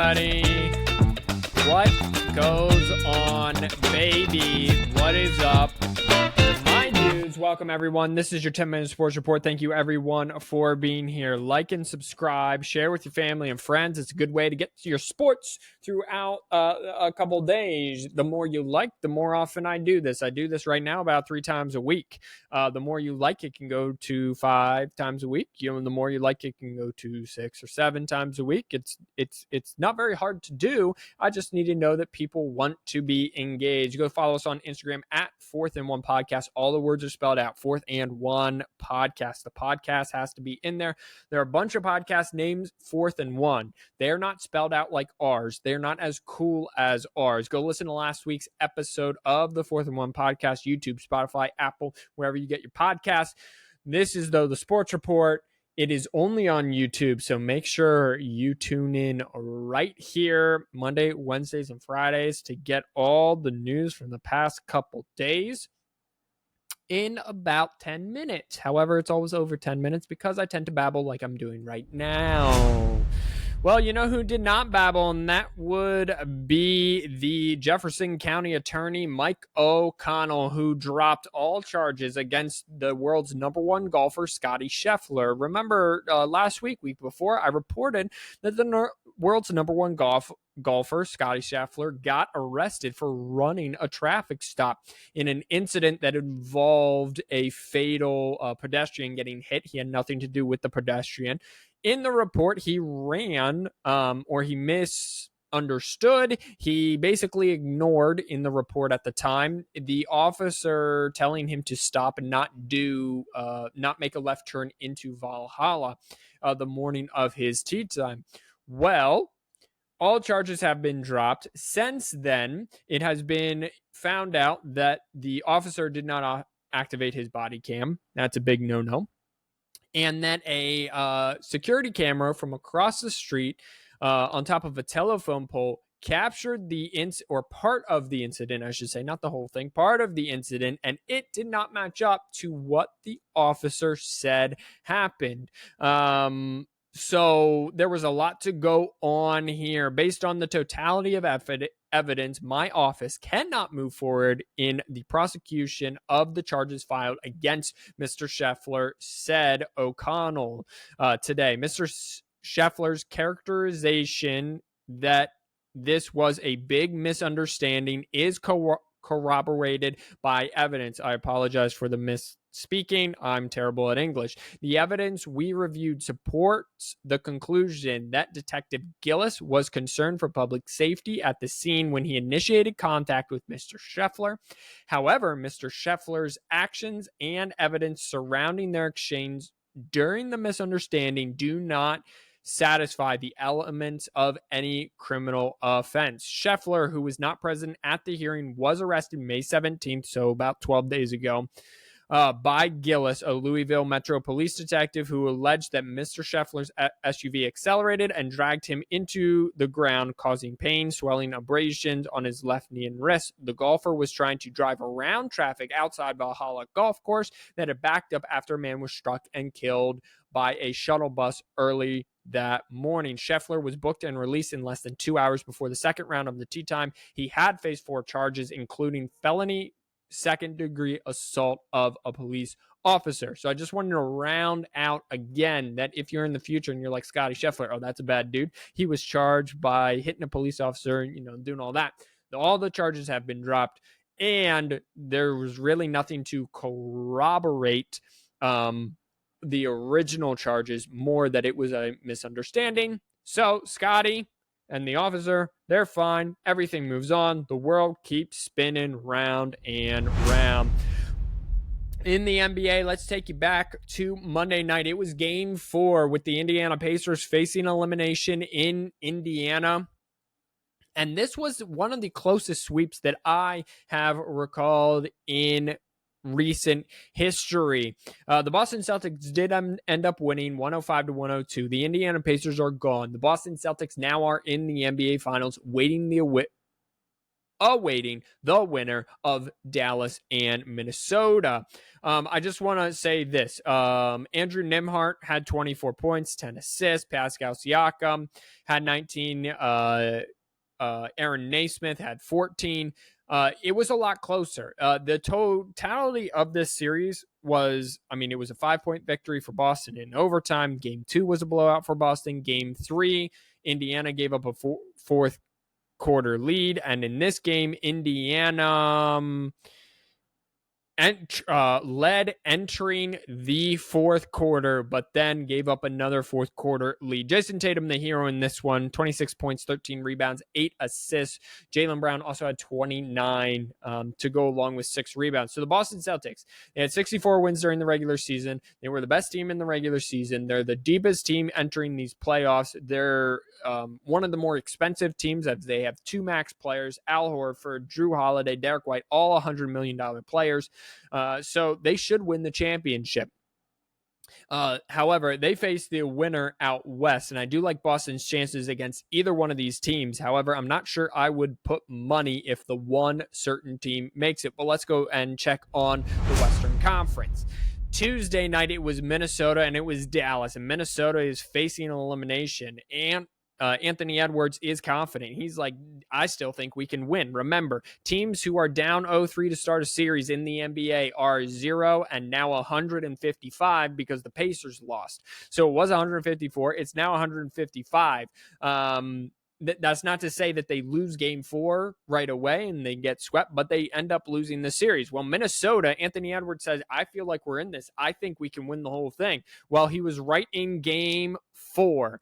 everybody. What goes on, baby? What is up? My dudes, welcome everyone. This is your 10-minute sports report. Thank you everyone for being here. Like and subscribe, share with your family and friends. It's a good way to get to your sports throughout a couple days. The more you like, the more often I do this. I do this right now about 3 times a week. The more you like, it can go to 5 times a week. The more you like, it can go to 6 or 7 times a week. It's not very hard to do. I just need to know that people want to be engaged. Go follow us on Instagram at 4th and 1 podcast. All the words are spelled out, 4th and 1 podcast. The podcast has to be in there. There are a bunch of podcast names, 4th and 1. They're not spelled out like ours. They're not as cool as ours. Go listen to last week's episode of the 4th and 1 podcast, YouTube, Spotify, Apple, wherever you get your podcasts. This is, though, the sports report. It is only on YouTube, so make sure you tune in right here Monday, Wednesdays, and Fridays to get all the news from the past couple days in about 10 minutes. However, it's always over 10 minutes because I tend to babble like I'm doing right now. Well, you know who did not babble, and that would be the Jefferson County attorney, Mike O'Connell, who dropped all charges against the world's number 1 golfer, Scottie Scheffler. Remember, last week before, I reported that the world's number 1 golfer, Scottie Scheffler, got arrested for running a traffic stop in an incident that involved a fatal pedestrian getting hit. He had nothing to do with the pedestrian. In the report, he ran or he misunderstood. He basically ignored in the report at the time the officer telling him to stop and not make a left turn into Valhalla the morning of his tee time. Well, all charges have been dropped. Since then, it has been found out that the officer did not activate his body cam. That's a big no-no. And that a security camera from across the street on top of a telephone pole captured part of the incident, I should say, not the whole thing, part of the incident, and it did not match up to what the officer said happened. So there was a lot to go on here. Based on the totality of evidence, my office cannot move forward in the prosecution of the charges filed against Mr. Scheffler, said O'Connell today. Mr. Scheffler's characterization that this was a big misunderstanding is corroborated by evidence. I apologize for the misspeaking. I'm terrible at English. The evidence we reviewed supports the conclusion that Detective Gillis was concerned for public safety at the scene when he initiated contact with Mr. Scheffler. However, Mr. Scheffler's actions and evidence surrounding their exchange during the misunderstanding do not satisfy the elements of any criminal offense. Scheffler, who was not present at the hearing, was arrested May 17th, so about 12 days ago, by Gillis, a Louisville Metro police detective who alleged that Mr. Scheffler's SUV accelerated and dragged him into the ground, causing pain, swelling, abrasions on his left knee and wrist. The golfer was trying to drive around traffic outside Valhalla Golf Course that had backed up after a man was struck and killed by a shuttle bus early that morning. Scheffler was booked and released in less than 2 hours before the second round of the tee time. He had faced 4 charges, including felony second-degree assault of a police officer. So I just wanted to round out again that if you're in the future and you're like Scottie Scheffler, oh, that's a bad dude. He was charged by hitting a police officer, doing all that. All the charges have been dropped, and there was really nothing to corroborate the original charges, more that it was a misunderstanding. So Scottie and the officer, they're fine. Everything moves on. The world keeps spinning round and round. In the NBA, let's take you back to Monday night. It was game 4 with the Indiana Pacers facing elimination in Indiana. And this was one of the closest sweeps that I have recalled in recent history. The Boston Celtics did end up winning 105-102. The Indiana Pacers are gone. The Boston Celtics now are in the NBA Finals, waiting the awaiting the winner of Dallas and Minnesota. I just want to say this. Andrew Nimhart had 24 points, 10 assists. Pascal Siakam had 19. Aaron Naismith had 14. It was a lot closer. The totality of this series was, it was a 5-point victory for Boston in overtime. Game 2 was a blowout for Boston. Game 3, Indiana gave up a fourth quarter lead. And in this game, Indiana led entering the fourth quarter, but then gave up another fourth quarter lead. Jason Tatum, the hero in this one, 26 points, 13 rebounds, 8 assists. Jaylen Brown also had 29 to go along with 6 rebounds. So the Boston Celtics, they had 64 wins during the regular season. They were the best team in the regular season. They're the deepest team entering these playoffs. They're one of the more expensive teams as they have 2 max players, Al Horford, Drew Holiday, Derek White, all $100 million players. So they should win the championship. However, they face the winner out west, and I do like Boston's chances against either one of these teams. However, I'm not sure I would put money if the one certain team makes it. But let's go and check on the Western Conference. Tuesday night, it was Minnesota and it was Dallas, and Minnesota is facing an elimination, and Anthony Edwards is confident. He's like, I still think we can win. Remember, teams who are down 0-3 to start a series in the NBA are 0 and now 155 because the Pacers lost. So it was 154. It's now 155. That's not to say that they lose game 4 right away and they get swept, but they end up losing the series. Well, Minnesota, Anthony Edwards says, I feel like we're in this. I think we can win the whole thing. Well, he was right in game 4.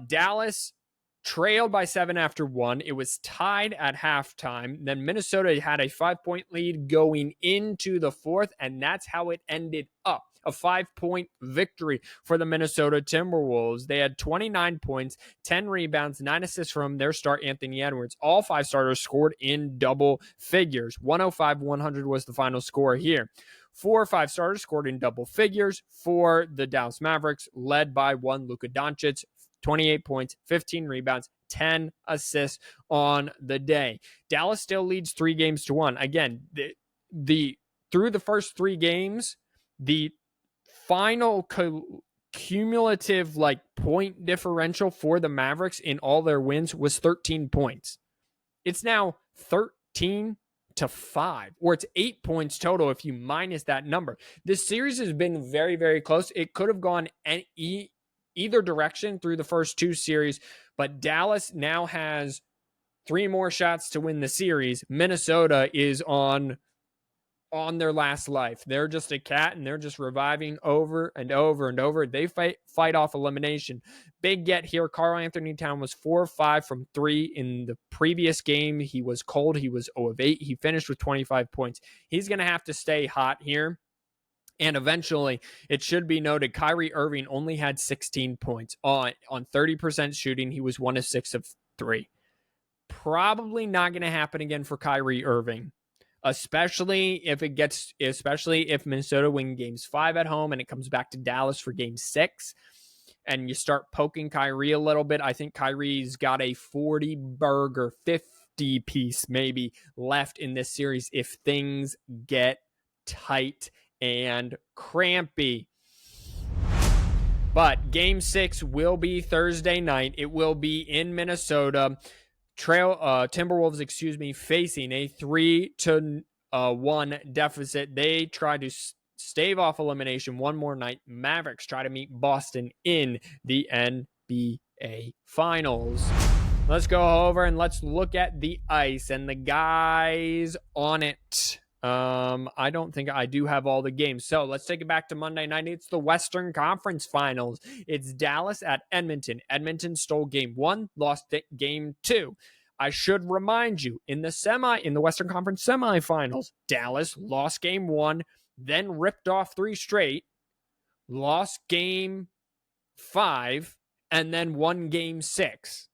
Dallas trailed by 7 after 1. It was tied at halftime. Then Minnesota had a 5-point lead going into the 4th, and that's how it ended up. A 5-point victory for the Minnesota Timberwolves. They had 29 points, 10 rebounds, 9 assists from their star, Anthony Edwards. All 5 starters scored in double figures. 105-100 was the final score here. 4 or 5 starters scored in double figures for the Dallas Mavericks, led by one Luka Doncic, 28 points, 15 rebounds, 10 assists on the day. Dallas still leads 3-1. Again, the through the first 3 games, the final cumulative point differential for the Mavericks in all their wins was 13 points. It's now 13-5, or it's 8 points total if you minus that number. This series has been very, very close. It could have gone either direction through the first 2 series, but Dallas now has 3 more shots to win the series. Minnesota is on their last life. They're just a cat, and they're just reviving over and over and over. They fight off elimination. Big get here. Karl-Anthony Towns was 4-5 from 3 in the previous game. He was cold. He was 0 of 8. He finished with 25 points. He's going to have to stay hot here. And eventually, it should be noted, Kyrie Irving only had 16 points on 30% shooting. He was 1 of 6 of 3. Probably not going to happen again for Kyrie Irving, especially if Minnesota win games 5 at home and it comes back to Dallas for game 6. And you start poking Kyrie a little bit. I think Kyrie's got a 40-burger, 50-piece maybe left in this series if things get tight and crampy. But game 6 will be Thursday night. It will be in Minnesota. Timberwolves, facing a 3-1 deficit. They try to stave off elimination one more night. Mavericks try to meet Boston in the NBA Finals. Let's go over and let's look at the ice and the guys on it. I don't think I do have all the games. So let's take it back to Monday night. It's the Western Conference Finals. It's Dallas at Edmonton. Edmonton stole game 1, lost game 2. I should remind you, in the Western Conference semifinals, Dallas lost game 1, then ripped off 3 straight, lost game 5, and then won game 6.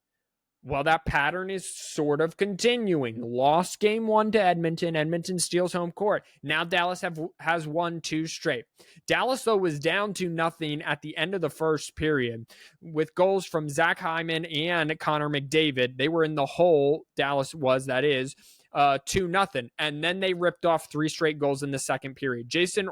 Well, that pattern is sort of continuing. Lost game 1 to Edmonton. Edmonton steals home court. Now Dallas has won 2 straight. Dallas, though, was down 2-0 at the end of the first period with goals from Zach Hyman and Connor McDavid. They were in the hole. Dallas was, that is, 2-0. And then they ripped off 3 straight goals in the second period. Jason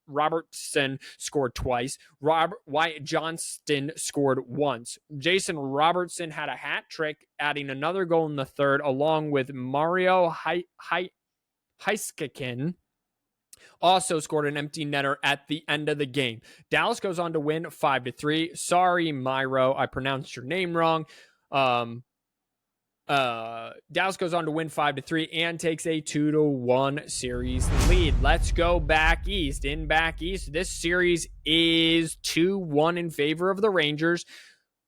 Robertson scored twice. Wyatt Johnston scored once. Jason Robertson had a hat trick, adding another goal in the third, along with Mario Heiskanen also scored an empty netter at the end of the game. Dallas goes on to win 5-3. Sorry, Myro, I pronounced your name wrong. Dallas goes on to win 5-3 and takes a 2-1 series lead. Let's go back east. In back east, this series is 2-1 in favor of the Rangers.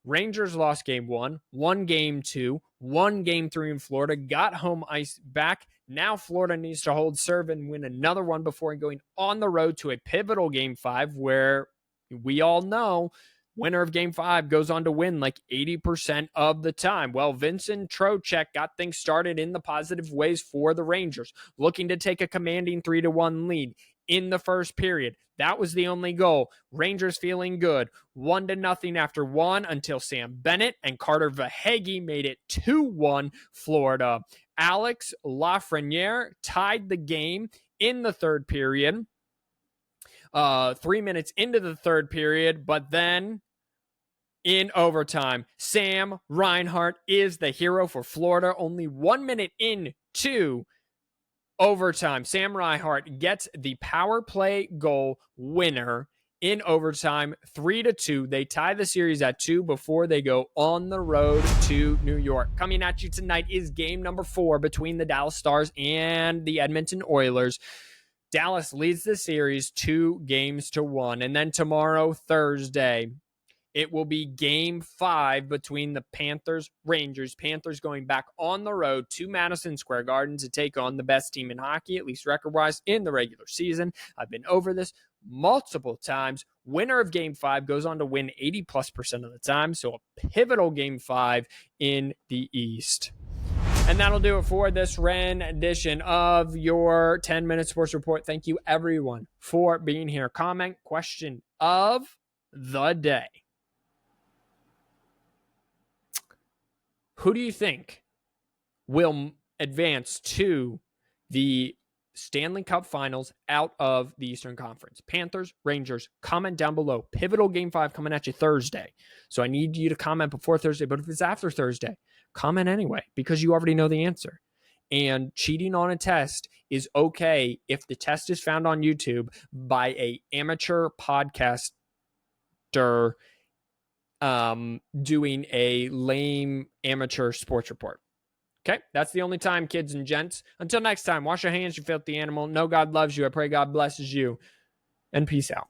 Rangers lost game 1, won game 2, won game 3 in Florida, got home ice back. Now Florida needs to hold serve and win another one before going on the road to a pivotal game 5, where we all know winner of game 5 goes on to win like 80% of the time. Well, Vincent Trocheck got things started in the positive ways for the Rangers, looking to take a commanding 3-1 lead in the first period. That was the only goal. Rangers feeling good. 1-0 after 1 until Sam Bennett and Carter Verhaeghe made it 2-1 Florida. Alex Lafreniere tied the game in the third period. 3 minutes into the third period, but then in overtime, Sam Reinhart is the hero for Florida. Only 1 minute into overtime, Sam Reinhart gets the power play goal winner in overtime, 3-2. They tie the series at 2 before they go on the road to New York. Coming at you tonight is game number 4 between the Dallas Stars and the Edmonton Oilers. Dallas leads the series 2-1. And then tomorrow, Thursday, it will be game 5 between the Panthers-Rangers. Panthers going back on the road to Madison Square Garden to take on the best team in hockey, at least record-wise, in the regular season. I've been over this multiple times. Winner of game 5 goes on to win 80+% of the time, so a pivotal game 5 in the East. And that'll do it for this rendition of your 10-minute sports report. Thank you, everyone, for being here. Comment question of the day. Who do you think will advance to the Stanley Cup Finals out of the Eastern Conference? Panthers, Rangers, comment down below. Pivotal Game 5 coming at you Thursday. So I need you to comment before Thursday, but if it's after Thursday, comment anyway, because you already know the answer. And cheating on a test is okay if the test is found on YouTube by an amateur podcaster doing a lame amateur sports report. Okay, that's the only time, kids and gents. Until next time, wash your hands, you filthy animal. Know God loves you. I pray God blesses you. And peace out.